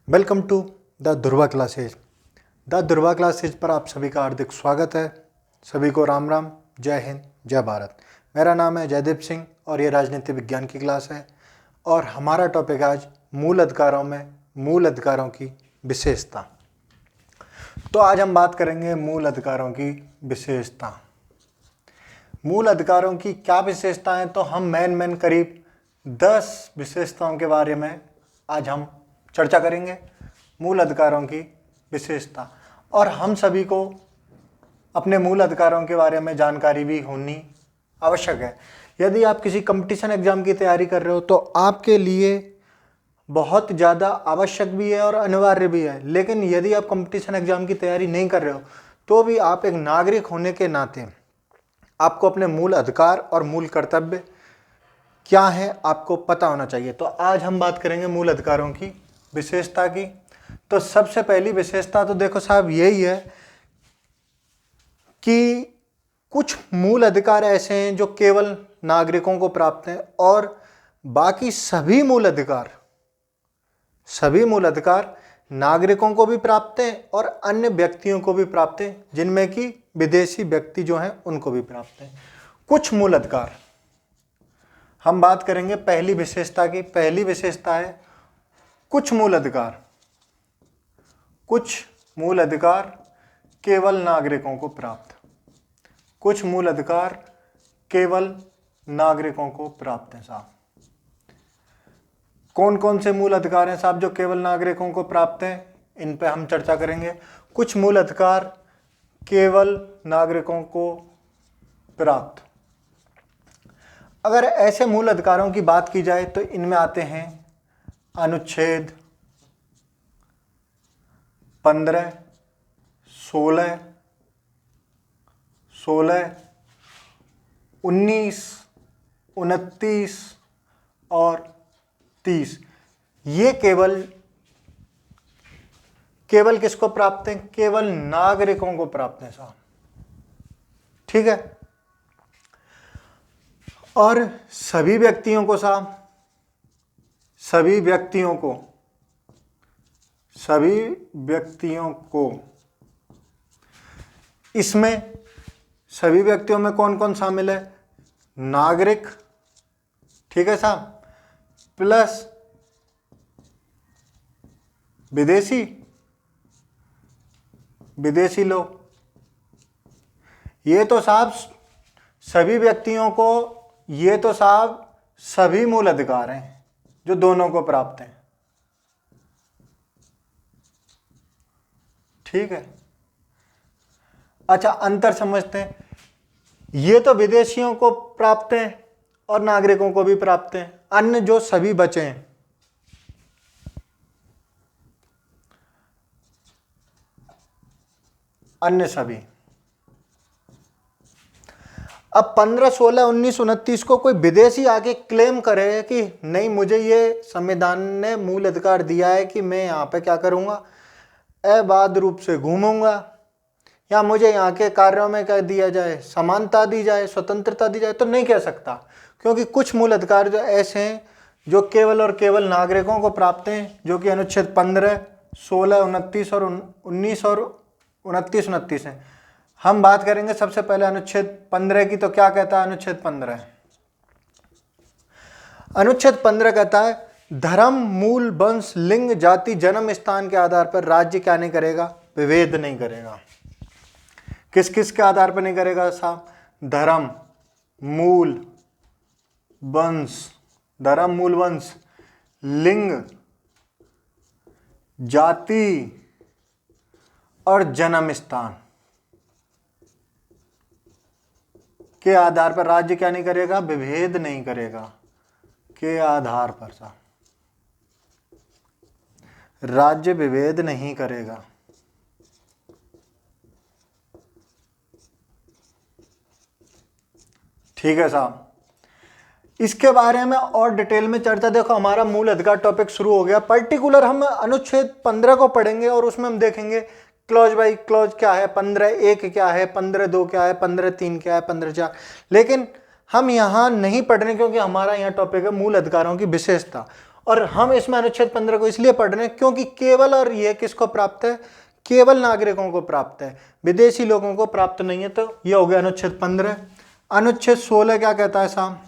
Welcome to the Dhruva classes. The Dhruva classes पर आप सभी का हार्दिक स्वागत है। सभी को राम राम, जय हिंद, जय भारत। मेरा नाम है जयदीप सिंह और ये राजनीति विज्ञान की क्लास है और हमारा टॉपिक आज मूल अधिकारों में मूल अधिकारों की विशेषता। तो आज हम बात करेंगे मूल अधिकारों की विशेषता। मूल अधिकारों की क्या विशेषताएं, तो हम मेन करीब 10 विशेषताओं के बारे में आज हम चर्चा करेंगे। मूल अधिकारों की विशेषता, और हम सभी को अपने मूल अधिकारों के बारे में जानकारी भी होनी आवश्यक है। यदि आप किसी कंपटीशन एग्जाम की तैयारी कर रहे हो तो आपके लिए बहुत ज़्यादा आवश्यक भी है और अनिवार्य भी है। लेकिन यदि आप कंपटीशन एग्जाम की तैयारी नहीं कर रहे हो तो भी आप एक नागरिक होने के नाते आपको अपने मूल अधिकार और मूल कर्तव्य क्या है आपको पता होना चाहिए। तो आज हम बात करेंगे मूल अधिकारों की विशेषता की। तो सबसे पहली विशेषता तो देखो साहब यही है कि कुछ मूल अधिकार ऐसे हैं जो केवल नागरिकों को प्राप्त हैं और बाकी सभी मूल अधिकार नागरिकों को भी प्राप्त हैं और अन्य व्यक्तियों को भी प्राप्त हैं, जिनमें कि विदेशी व्यक्ति जो हैं उनको भी प्राप्त हैं। कुछ मूल अधिकार हम बात करेंगे पहली विशेषता की। पहली विशेषता है कुछ मूल अधिकार केवल नागरिकों को प्राप्त। कुछ मूल अधिकार केवल नागरिकों को प्राप्त हैं साहब। कौन कौन से मूल अधिकार हैं साहब जो केवल नागरिकों को प्राप्त हैं, इन पे हम चर्चा करेंगे। कुछ मूल अधिकार केवल नागरिकों को प्राप्त। अगर ऐसे मूल अधिकारों की बात की जाए तो इनमें आते हैं अनुच्छेद 15, 16, 19, 29 और 30। ये केवल किसको प्राप्त हैं? केवल नागरिकों को प्राप्त हैं साहब। ठीक है। और सभी व्यक्तियों को इसमें सभी व्यक्तियों में कौन कौन शामिल है? नागरिक, ठीक है साहब, प्लस विदेशी लोग। ये तो साहब सभी व्यक्तियों को, ये तो साहब सभी मूल अधिकार हैं जो दोनों को प्राप्त हैं। ठीक है। अच्छा, अंतर समझते हैं। ये तो विदेशियों को प्राप्त हैं और नागरिकों को भी प्राप्त हैं। अन्य जो सभी बचे हैं, अन्य सभी। अब 15, 16, 19, 29 को कोई विदेशी आके क्लेम करे कि नहीं, मुझे ये संविधान ने मूल अधिकार दिया है कि मैं यहाँ पे क्या करूँगा, अबाध रूप से घूमूंगा, या मुझे यहाँ के कार्यों में क्या दिया जाए, समानता दी जाए, स्वतंत्रता दी जाए, तो नहीं कह सकता। क्योंकि कुछ मूल अधिकार जो ऐसे हैं जो केवल और केवल नागरिकों को प्राप्त हैं, जो कि अनुच्छेद 15, 16, 29 और 19 और 29 हैं। हम बात करेंगे सबसे पहले अनुच्छेद 15 की। तो क्या कहता है अनुच्छेद 15? अनुच्छेद 15 कहता है धर्म, मूल, वंश, लिंग, जाति, जन्म स्थान के आधार पर राज्य क्या नहीं करेगा? विभेद नहीं करेगा। किस किस के आधार पर नहीं करेगा साहब? धर्म, मूल, वंश, लिंग, जाति और जन्म स्थान के आधार पर राज्य क्या नहीं करेगा? विभेद नहीं करेगा। के आधार पर साहब राज्य विभेद नहीं करेगा। ठीक है साहब। इसके बारे में और डिटेल में चर्चा, देखो हमारा मूल अधिकार टॉपिक शुरू हो गया। पर्टिकुलर हम अनुच्छेद 15 को पढ़ेंगे और उसमें हम देखेंगे क्लॉज बाई क्लॉज क्या है, 15(1) क्या है, 15(2) क्या है, 15(3) क्या है, 15(4). लेकिन हम यहाँ नहीं पढ़ रहे क्योंकि हमारा यहाँ टॉपिक है मूल अधिकारों की विशेषता। और हम इसमें अनुच्छेद 15 को इसलिए पढ़ रहे हैं क्योंकि केवल और ये किसको प्राप्त है, केवल नागरिकों को प्राप्त है, विदेशी लोगों को प्राप्त नहीं है। तो ये हो गया अनुच्छेद 15। अनुच्छेद 16 क्या कहता है साहब?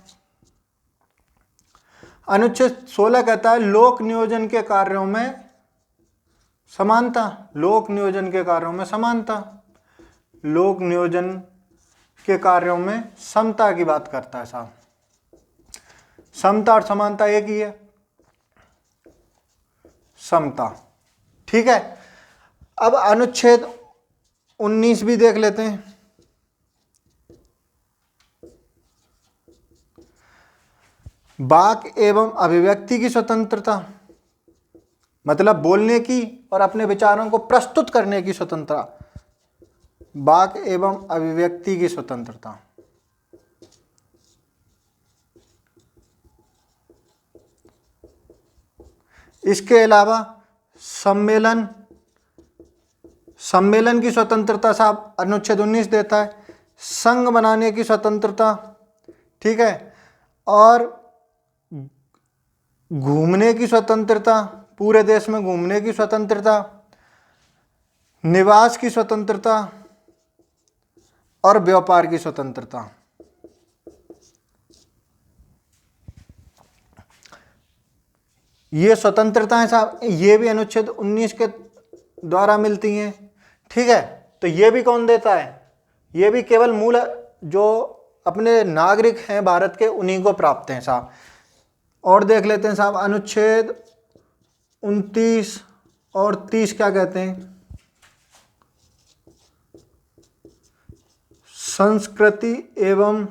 अनुच्छेद 16 कहता है लोक नियोजन के कार्यों में समानता। लोक नियोजन के कार्यों में समानता, लोक नियोजन के कार्यों में समता की बात करता है साहब। समता और समानता एक ही है, समता। ठीक है, अब अनुच्छेद 19 भी देख लेते हैं। वाक एवं अभिव्यक्ति की स्वतंत्रता, मतलब बोलने की और अपने विचारों को प्रस्तुत करने की स्वतंत्रता। वाक एवं अभिव्यक्ति की स्वतंत्रता। इसके अलावा सम्मेलन, सम्मेलन की स्वतंत्रता साहब अनुच्छेद 19 देता है। संघ बनाने की स्वतंत्रता, ठीक है, और घूमने की स्वतंत्रता, पूरे देश में घूमने की स्वतंत्रता, निवास की स्वतंत्रता और व्यापार की स्वतंत्रता। ये स्वतंत्रताएं साहब ये भी अनुच्छेद 19 के द्वारा मिलती हैं। ठीक है, तो ये भी कौन देता है? ये भी केवल मूल जो अपने नागरिक हैं भारत के उन्हीं को प्राप्त हैं साहब। और देख लेते हैं साहब अनुच्छेद 29 और 30 क्या कहते हैं? संस्कृति एवं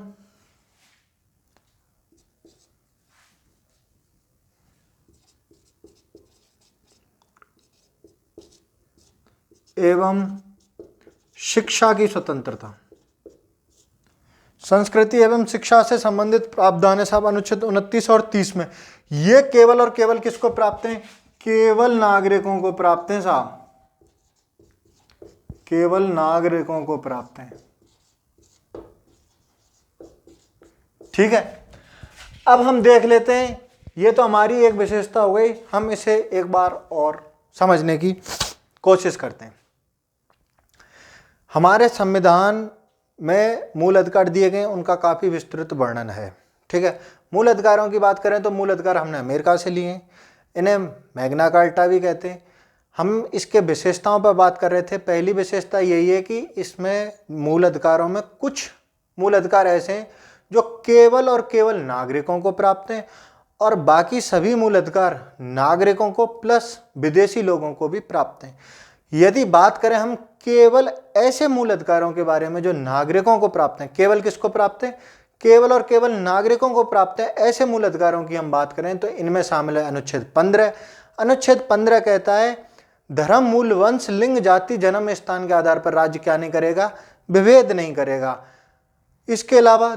शिक्षा की स्वतंत्रता। संस्कृति एवं शिक्षा से संबंधित प्रावधान है साहब अनुच्छेद 29 और 30 में। ये केवल और केवल किसको प्राप्त हैं? केवल नागरिकों को प्राप्त हैं साहब, केवल नागरिकों को प्राप्त हैं। ठीक है, अब हम देख लेते हैं, ये तो हमारी एक विशेषता हो गई, हम इसे एक बार और समझने की कोशिश करते हैं। हमारे संविधान में मूल अधिकार दिए गए, उनका काफ़ी विस्तृत वर्णन है। ठीक है, मूल अधिकारों की बात करें तो मूल अधिकार हमने अमेरिका से लिए हैं, इन्हें मैग्ना कार्टा भी कहते हैं। हम इसके विशेषताओं पर बात कर रहे थे। पहली विशेषता यही है कि इसमें मूल अधिकारों में कुछ मूल अधिकार ऐसे हैं जो केवल और केवल नागरिकों को प्राप्त हैं, और बाकी सभी मूल अधिकार नागरिकों को प्लस विदेशी लोगों को भी प्राप्त हैं। यदि बात करें हम केवल ऐसे मूल अधिकारों के बारे में जो नागरिकों को प्राप्त हैं, केवल किसको प्राप्त है? केवल और केवल नागरिकों को प्राप्त है, ऐसे मूल अधिकारों की हम बात करें तो इनमें शामिल है अनुच्छेद 15। अनुच्छेद 15 कहता है धर्म, मूल, वंश, लिंग, जाति, जन्म स्थान के आधार पर राज्य क्या नहीं करेगा? विभेद नहीं करेगा। इसके अलावा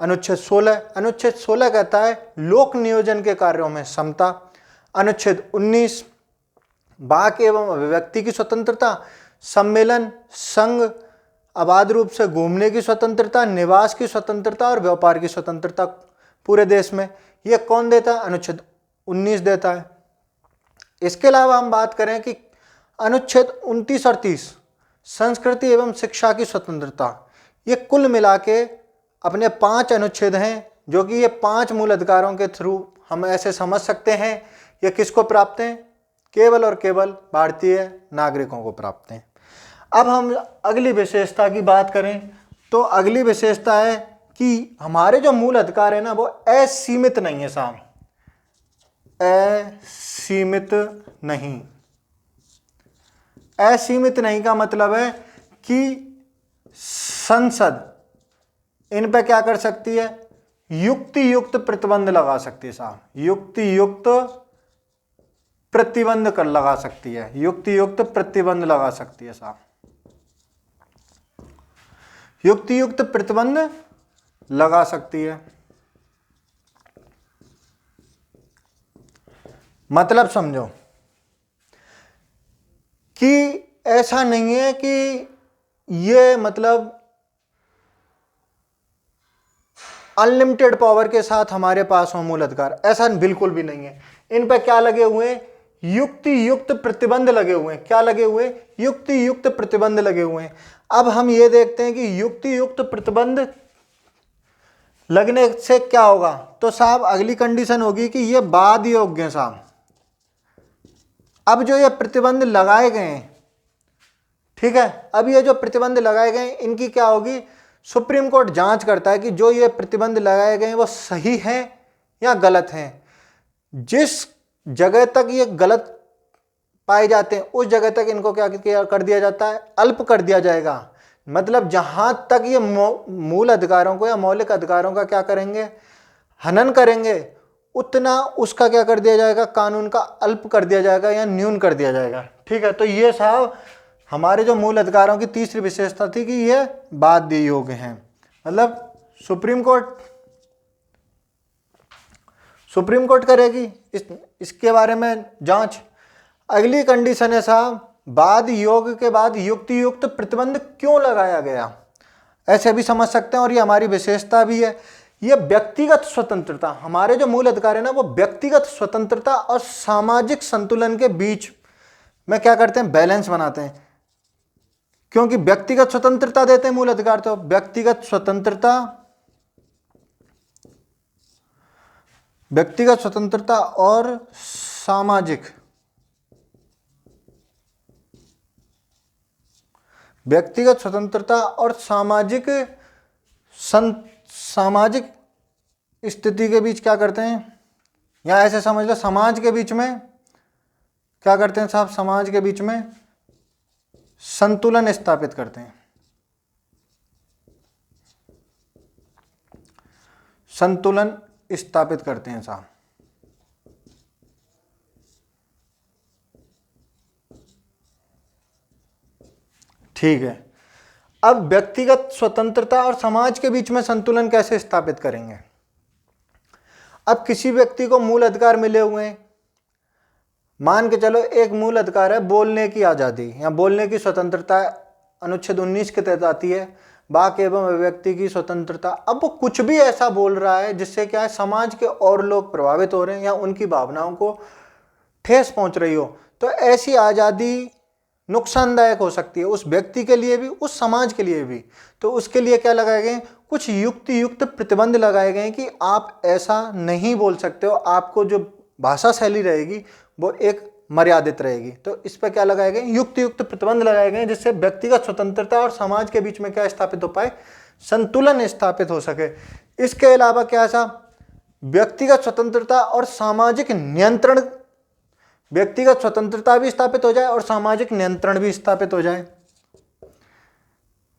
अनुच्छेद 16 कहता है लोक नियोजन के कार्यों में समता। अनुच्छेद 19 वाक एवं अभिव्यक्ति की स्वतंत्रता, सम्मेलन, संघ, अबाध रूप से घूमने की स्वतंत्रता, निवास की स्वतंत्रता और व्यापार की स्वतंत्रता पूरे देश में। यह कौन देता है? अनुच्छेद 19 देता है। इसके अलावा हम बात करें कि अनुच्छेद 29 और 30 संस्कृति एवं शिक्षा की स्वतंत्रता, ये कुल मिला के अपने 5 अनुच्छेद हैं, जो कि ये 5 मूल अधिकारों के थ्रू हम ऐसे समझ सकते हैं ये किसको प्राप्त हैं? केवल और केवल भारतीय नागरिकों को प्राप्त हैं। अब हम अगली विशेषता की बात करें तो अगली विशेषता है कि हमारे जो मूल अधिकार है ना वो असीमित नहीं है साहब, असीमित नहीं। असीमित नहीं का मतलब है कि संसद इन पे क्या कर सकती है? युक्ति युक्त प्रतिबंध लगा सकती है साहब, युक्ति युक्त प्रतिबंध कर लगा सकती है, युक्ति युक्त प्रतिबंध लगा सकती है साहब, युक्ति युक्त प्रतिबंध लगा सकती है। मतलब समझो कि ऐसा नहीं है कि ये मतलब अनलिमिटेड पावर के साथ हमारे पास हो मूल अधिकार, ऐसा बिल्कुल भी नहीं है। इन पे क्या लगे हुए हैं? युक्ति युक्त प्रतिबंध लगे हुए हैं। क्या लगे हुए हैं? युक्ति युक्त प्रतिबंध लगे हुए हैं। अब हम ये देखते हैं कि युक्ति युक्त प्रतिबंध लगने से क्या होगा। तो साहब अगली कंडीशन होगी कि ये वाद योग्य है साहब। अब जो ये प्रतिबंध लगाए गए हैं, ठीक है, अब ये जो प्रतिबंध लगाए गए हैं इनकी क्या होगी? सुप्रीम कोर्ट जांच करता है कि जो ये प्रतिबंध लगाए गए हैं वो सही हैं या गलत हैं। जिस जगह तक ये गलत पाए जाते हैं उस जगह तक इनको क्या कर दिया जाता है? अल्प कर दिया जाएगा। मतलब जहां तक ये मूल अधिकारों को या मौलिक अधिकारों का क्या करेंगे? हनन करेंगे, उतना उसका क्या कर दिया जाएगा? कानून का अल्प कर दिया जाएगा या न्यून कर दिया जाएगा। ठीक है, तो ये साहब हमारे जो मूल अधिकारों की तीसरी विशेषता थी कि ये बाध्य योग्य हैं। मतलब सुप्रीम कोर्ट करेगी इसके बारे में जांच। अगली कंडीशन है साहब, बाध्य योग्य के बाद युक्ति युक्त प्रतिबंध क्यों लगाया गया, ऐसे भी समझ सकते हैं और ये हमारी विशेषता भी है। ये व्यक्तिगत स्वतंत्रता, हमारे जो मूल अधिकार है ना वो व्यक्तिगत स्वतंत्रता और सामाजिक संतुलन के बीच में क्या करते हैं? बैलेंस बनाते हैं। क्योंकि व्यक्तिगत स्वतंत्रता देते हैं मूल अधिकार, तो व्यक्तिगत स्वतंत्रता और सामाजिक सामाजिक स्थिति के बीच क्या करते हैं, या ऐसे समझ लो समाज के बीच में क्या करते हैं साहब? समाज के बीच में संतुलन स्थापित करते हैं। संतुलन स्थापित करते हैं साहब। ठीक है, अब व्यक्तिगत स्वतंत्रता और समाज के बीच में संतुलन कैसे स्थापित करेंगे? अब किसी व्यक्ति को मूल अधिकार मिले हुए हैं, मान के चलो एक मूल अधिकार है बोलने की आज़ादी या बोलने की स्वतंत्रता, अनुच्छेद 19 के तहत आती है, वाक एवं अभिव्यक्ति की स्वतंत्रता। अब वो कुछ भी ऐसा बोल रहा है जिससे क्या है, समाज के और लोग प्रभावित हो रहे हैं या उनकी भावनाओं को ठेस पहुंच रही हो, तो ऐसी आज़ादी नुकसानदायक हो सकती है उस व्यक्ति के लिए भी, उस समाज के लिए भी। तो उसके लिए क्या लगाए गए? कुछ युक्ति युक्त प्रतिबंध लगाए गए कि आप ऐसा नहीं बोल सकते हो, आपको जो भाषा शैली रहेगी वो एक मर्यादित रहेगी। तो इस पर क्या लगाए गए? युक्ति युक्त प्रतिबंध लगाए गए जिससे व्यक्तिगत स्वतंत्रता और समाज के बीच में क्या स्थापित हो पाए? संतुलन स्थापित हो सके। इसके अलावा क्या ऐसा व्यक्तिगत स्वतंत्रता और सामाजिक नियंत्रण, व्यक्तिगत स्वतंत्रता भी स्थापित हो जाए और सामाजिक नियंत्रण भी स्थापित हो जाए।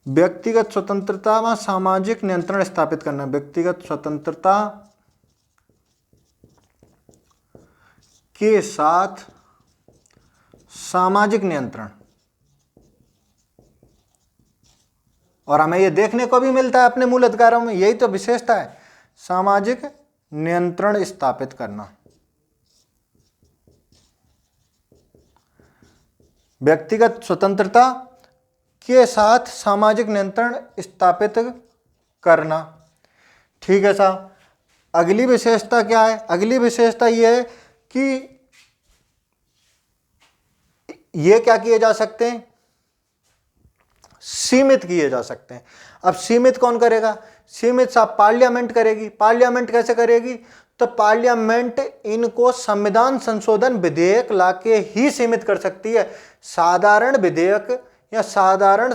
व्यक्तिगत स्वतंत्रता व सामाजिक नियंत्रण स्थापित करना, व्यक्तिगत स्वतंत्रता के साथ सामाजिक नियंत्रण। और हमें यह देखने को भी मिलता है अपने मूल अधिकारों में, यही तो विशेषता है, सामाजिक नियंत्रण स्थापित करना। व्यक्तिगत स्वतंत्रता के साथ सामाजिक नियंत्रण स्थापित करना। ठीक है साहब, अगली विशेषता क्या है? अगली विशेषता यह है कि ये क्या किए जा सकते हैं? सीमित किए जा सकते हैं। अब सीमित कौन करेगा? सीमित साहब पार्लियामेंट करेगी। पार्लियामेंट कैसे करेगी? तो पार्लियामेंट इनको संविधान संशोधन विधेयक लाके ही सीमित कर सकती है। साधारण विधेयक या साधारण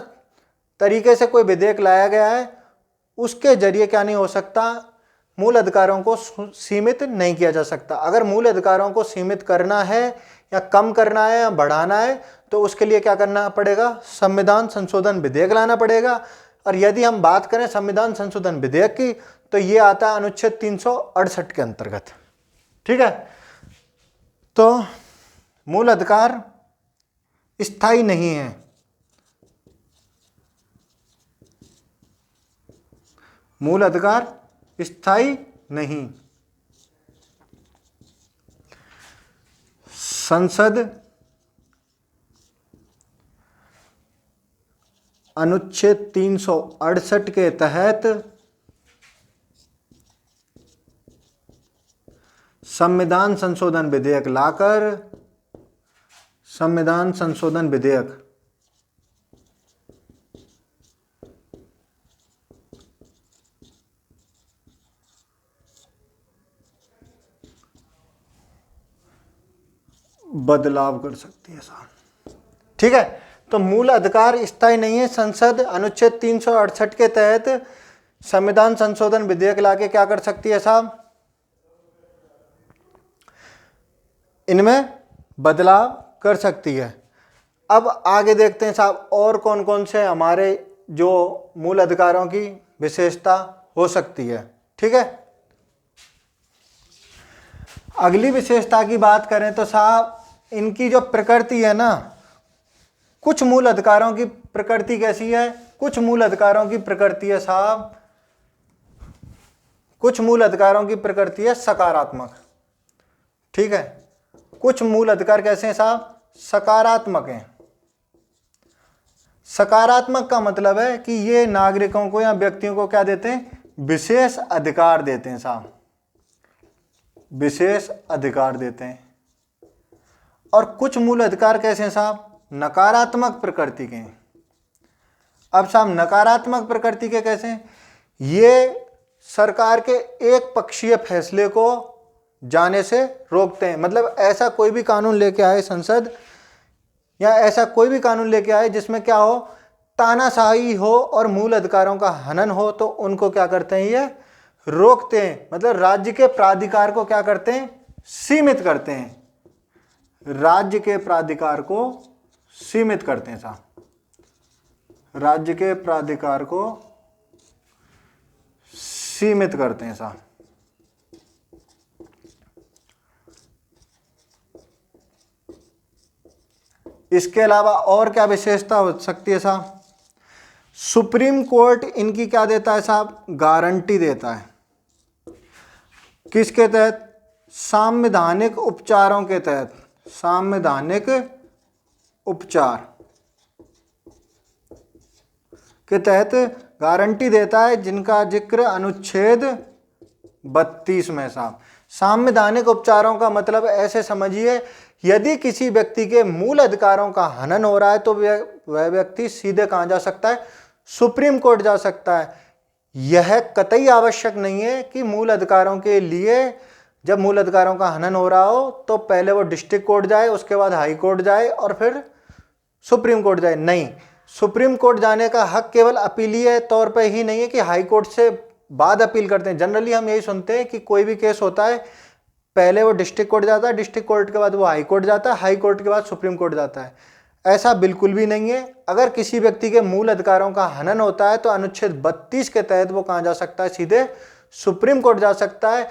तरीके से कोई विधेयक लाया गया है उसके जरिए क्या नहीं हो सकता? मूल अधिकारों को सीमित नहीं किया जा सकता। अगर मूल अधिकारों को सीमित करना है या कम करना है या बढ़ाना है तो उसके लिए क्या करना पड़ेगा? संविधान संशोधन विधेयक लाना पड़ेगा। और यदि हम बात करें संविधान संशोधन विधेयक की तो ये आता है अनुच्छेद 368 के अंतर्गत। ठीक है, तो मूल अधिकार स्थायी नहीं है। मूल अधिकार स्थायी नहीं। संसद अनुच्छेद 368 के तहत संविधान संशोधन विधेयक लाकर संविधान संशोधन विधेयक बदलाव कर सकती है साहब। ठीक है, तो मूल अधिकार स्थायी नहीं है। संसद अनुच्छेद 368 के तहत संविधान संशोधन विधेयक लाके क्या कर सकती है साहब, इनमें बदलाव कर सकती है। अब आगे देखते हैं साहब और कौन कौन से हमारे जो मूल अधिकारों की विशेषता हो सकती है। ठीक है, अगली विशेषता की बात करें तो साहब इनकी जो प्रकृति है ना, कुछ मूल अधिकारों की प्रकृति कैसी है, कुछ मूल अधिकारों की प्रकृति है साहब, कुछ मूल अधिकारों की प्रकृति है सकारात्मक। ठीक है, कुछ मूल अधिकार कैसे हैं साहब, सकारात्मक हैं। सकारात्मक का मतलब है कि ये नागरिकों को या व्यक्तियों को क्या देते हैं, विशेष अधिकार देते हैं साहब, विशेष अधिकार देते हैं। और कुछ मूल अधिकार कैसे हैं साहब, नकारात्मक प्रकृति के हैं। अब साहब नकारात्मक प्रकृति के कैसे हैं, ये सरकार के एक पक्षीय फैसले को जाने से रोकते हैं। मतलब ऐसा कोई भी कानून लेके आए संसद या ऐसा कोई भी कानून लेके आए जिसमें क्या हो, तानाशाही हो और मूल अधिकारों का हनन हो, तो उनको क्या करते हैं, ये रोकते हैं। मतलब राज्य के प्राधिकार को क्या करते हैं, सीमित करते हैं, राज्य के प्राधिकार को सीमित करते हैं साहब, राज्य के प्राधिकार को सीमित करते हैं साहब। इसके अलावा और क्या विशेषता हो सकती है साहब, सुप्रीम कोर्ट इनकी क्या देता है साहब, गारंटी देता है। किसके तहत, संवैधानिक उपचारों के तहत, संवैधानिक उपचार के तहत गारंटी देता है, जिनका जिक्र अनुच्छेद 32 में साहब। संवैधानिक उपचारों का मतलब ऐसे समझिए, यदि किसी व्यक्ति के मूल अधिकारों का हनन हो रहा है तो वह व्यक्ति सीधे कहाँ जा सकता है, सुप्रीम कोर्ट जा सकता है। यह कतई आवश्यक नहीं है कि मूल अधिकारों के लिए जब मूल अधिकारों का हनन हो रहा हो तो पहले वो डिस्ट्रिक्ट कोर्ट जाए, उसके बाद हाई कोर्ट जाए और फिर सुप्रीम कोर्ट जाए। नहीं, सुप्रीम कोर्ट जाने का हक केवल अपीलीय तौर पर ही नहीं है कि हाई कोर्ट से बाद अपील करते हैं। जनरली हम यही सुनते हैं कि कोई भी केस होता है पहले वो डिस्ट्रिक्ट कोर्ट जाता है, डिस्ट्रिक्ट कोर्ट के बाद वो हाई कोर्ट जाता है, हाई कोर्ट के बाद सुप्रीम कोर्ट जाता है। ऐसा बिल्कुल भी नहीं है। अगर किसी व्यक्ति के मूल अधिकारों का हनन होता है तो अनुच्छेद 32 के तहत वो कहाँ जा सकता है, सीधे सुप्रीम कोर्ट जा सकता है,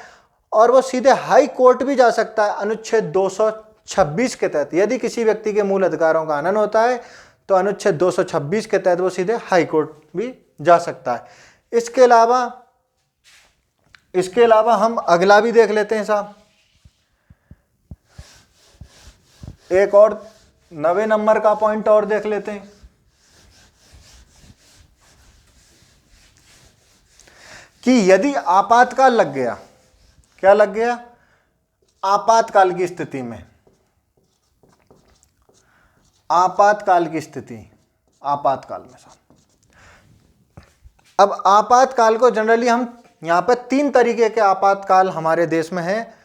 और वो सीधे हाई कोर्ट भी जा सकता है अनुच्छेद 226 के तहत। यदि किसी व्यक्ति के मूल अधिकारों का हनन होता है तो अनुच्छेद 226 के तहत वो सीधे हाई कोर्ट भी जा सकता है। इसके अलावा हम अगला भी देख लेते हैं साहब, एक और 9वें नंबर का पॉइंट और देख लेते हैं कि यदि आपातकाल लग गया, क्या लग गया, आपातकाल की स्थिति में, आपातकाल की स्थिति, आपातकाल में साहब। अब आपातकाल को जनरली हम यहां पे 3 तरीके के आपातकाल हमारे देश में है।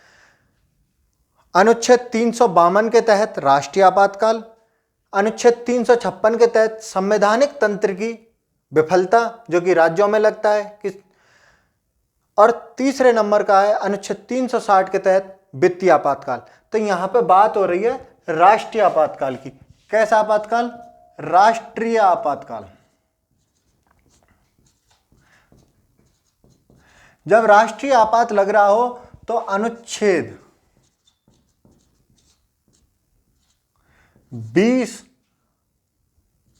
अनुच्छेद 352 के तहत राष्ट्रीय आपातकाल, अनुच्छेद 356 के तहत संवैधानिक तंत्र की विफलता जो कि राज्यों में लगता है, और तीसरे नंबर का है अनुच्छेद 360 के तहत वित्तीय आपातकाल। तो यहां पे बात हो रही है राष्ट्रीय आपातकाल की। कैसा आपातकाल, राष्ट्रीय आपातकाल। जब राष्ट्रीय आपात लग रहा हो तो अनुच्छेद 20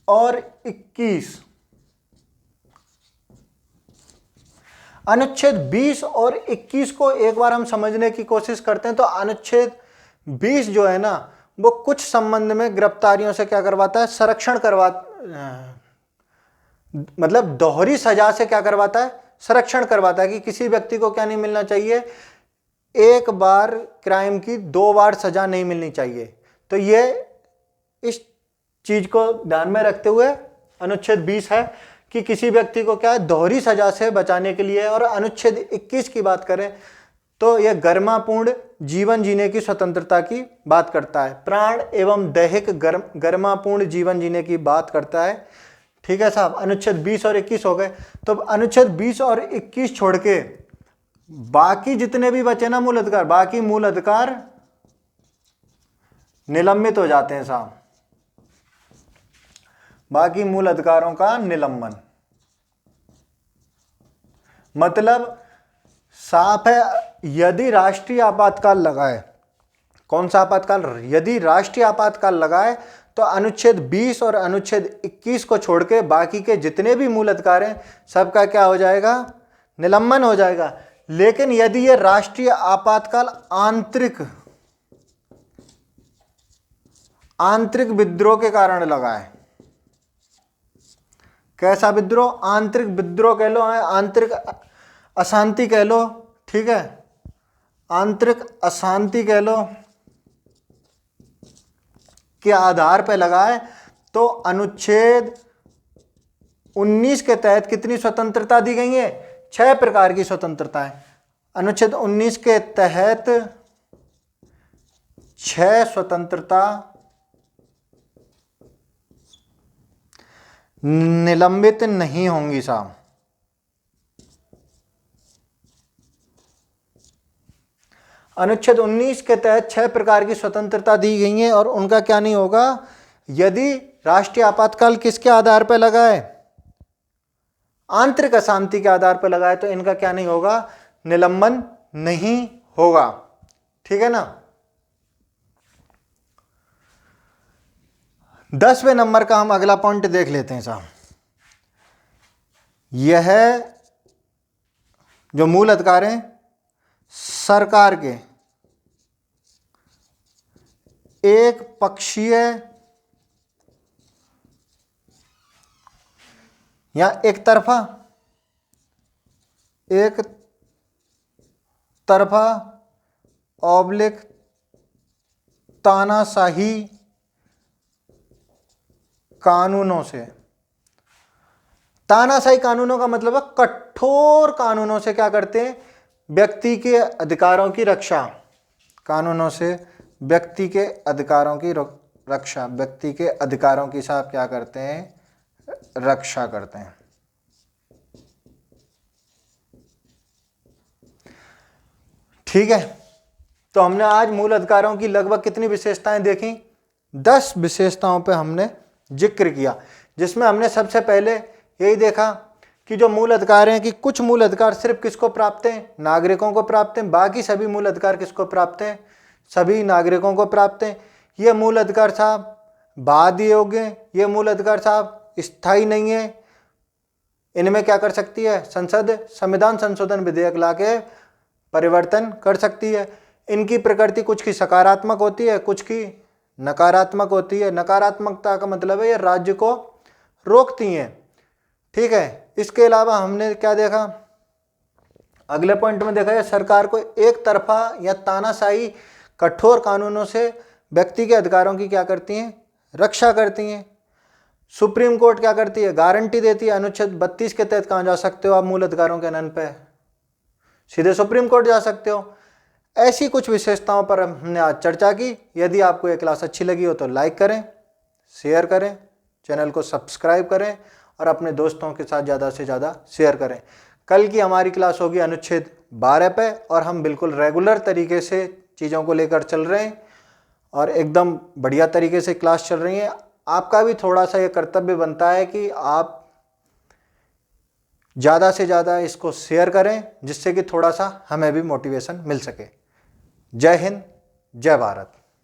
और 21, अनुच्छेद 20 और 21 को एक बार हम समझने की कोशिश करते हैं तो अनुच्छेद 20 जो है ना, वो कुछ संबंध में गिरफ्तारियों से क्या करवाता है, संरक्षण मतलब दोहरी सजा से क्या करवाता है, संरक्षण करवाता है कि किसी व्यक्ति को क्या नहीं मिलना चाहिए, एक बार क्राइम की 2 बार सजा नहीं मिलनी चाहिए। तो ये इस चीज को ध्यान में रखते हुए अनुच्छेद 20 है कि किसी व्यक्ति को क्या है, दोहरी सजा से बचाने के लिए। और अनुच्छेद 21 की बात करें तो यह गरिमापूर्ण जीवन जीने की स्वतंत्रता की बात करता है। प्राण एवं दैहिक गरिमापूर्ण जीवन जीने की बात करता है। ठीक है साहब, अनुच्छेद 20 और 21 हो गए। तो अनुच्छेद 20 और 21 छोड़ के बाकी जितने भी बचे ना मूल अधिकार, बाकी मूल अधिकार निलंबित हो जाते हैं साहब। बाकी मूल अधिकारों का निलंबन मतलब साफ है, यदि राष्ट्रीय आपातकाल लगाए, कौन सा आपातकाल, यदि राष्ट्रीय आपातकाल लगाए तो अनुच्छेद 20 और अनुच्छेद 21 को छोड़ के बाकी के जितने भी मूल अधिकार हैं सबका क्या हो जाएगा, निलंबन हो जाएगा। लेकिन यदि यह राष्ट्रीय आपातकाल आंतरिक विद्रोह के कारण लगा है, कैसा विद्रोह, आंतरिक विद्रोह कह लो, आंतरिक अशांति कह लो, ठीक है, आंतरिक अशांति कह लो, के आधार पर लगाए तो अनुच्छेद 19 के तहत कितनी स्वतंत्रता दी गई है, 6 प्रकार की स्वतंत्रता है। अनुच्छेद 19 के तहत 6 स्वतंत्रता निलंबित नहीं होंगी साहब। अनुच्छेद 19 के तहत 6 प्रकार की स्वतंत्रता दी गई है और उनका क्या नहीं होगा, यदि राष्ट्रीय आपातकाल किसके आधार पर लगा है, आंतरिक अशांति के आधार पर लगा है, तो इनका क्या नहीं होगा, निलंबन नहीं होगा। ठीक है ना। 10वें नंबर का हम अगला पॉइंट देख लेते हैं साहब। यह जो मूल अधिकार हैं सरकार के एक पक्षीय या एक तरफा ऑब्लिक तानाशाही कानूनों से, तानाशाही कानूनों का मतलब है कठोर कानूनों से क्या करते हैं, व्यक्ति के अधिकारों की रक्षा, कानूनों से व्यक्ति के अधिकारों की रक्षा, व्यक्ति के अधिकारों की साहब क्या करते हैं, रक्षा करते हैं। ठीक है, तो हमने आज मूल अधिकारों की लगभग कितनी विशेषताएं देखी, 10 विशेषताओं पे हमने जिक्र किया, जिसमें हमने सबसे पहले यही देखा कि जो मूल अधिकार हैं कि कुछ मूल अधिकार सिर्फ किसको प्राप्त हैं, नागरिकों को प्राप्त हैं, बाकी सभी मूल अधिकार किसको प्राप्त हैं, सभी नागरिकों को प्राप्त हैं। ये मूल अधिकार साहब बाध्य योग्य हैं, ये मूल अधिकार साहब स्थायी नहीं है, इनमें क्या कर सकती है संसद संविधान संशोधन विधेयक लाके परिवर्तन कर सकती है। इनकी प्रकृति कुछ की सकारात्मक होती है, कुछ की नकारात्मक होती है। नकारात्मकता का मतलब है ये राज्य को रोकती हैं। ठीक है, इसके अलावा हमने क्या देखा, अगले पॉइंट में देखा है सरकार को एक तरफा या तानाशाही कठोर कानूनों से व्यक्ति के अधिकारों की क्या करती हैं, रक्षा करती हैं। सुप्रीम कोर्ट क्या करती है, गारंटी देती है। अनुच्छेद 32 के तहत कहाँ जा सकते हो आप मूल अधिकारों के हनन पे, सीधे सुप्रीम कोर्ट जा सकते हो। ऐसी कुछ विशेषताओं पर हमने आज चर्चा की। यदि आपको ये क्लास अच्छी लगी हो तो लाइक करें, शेयर करें, चैनल को सब्सक्राइब करें और अपने दोस्तों के साथ ज़्यादा से ज़्यादा शेयर करें। कल की हमारी क्लास होगी अनुच्छेद 12 पे और हम बिल्कुल रेगुलर तरीके से चीज़ों को लेकर चल रहे हैं और एकदम बढ़िया तरीके से क्लास चल रही है। आपका भी थोड़ा सा ये कर्तव्य बनता है कि आप ज़्यादा से ज़्यादा इसको शेयर करें, जिससे कि थोड़ा सा हमें भी मोटिवेशन मिल सके। जय हिंद, जय भारत।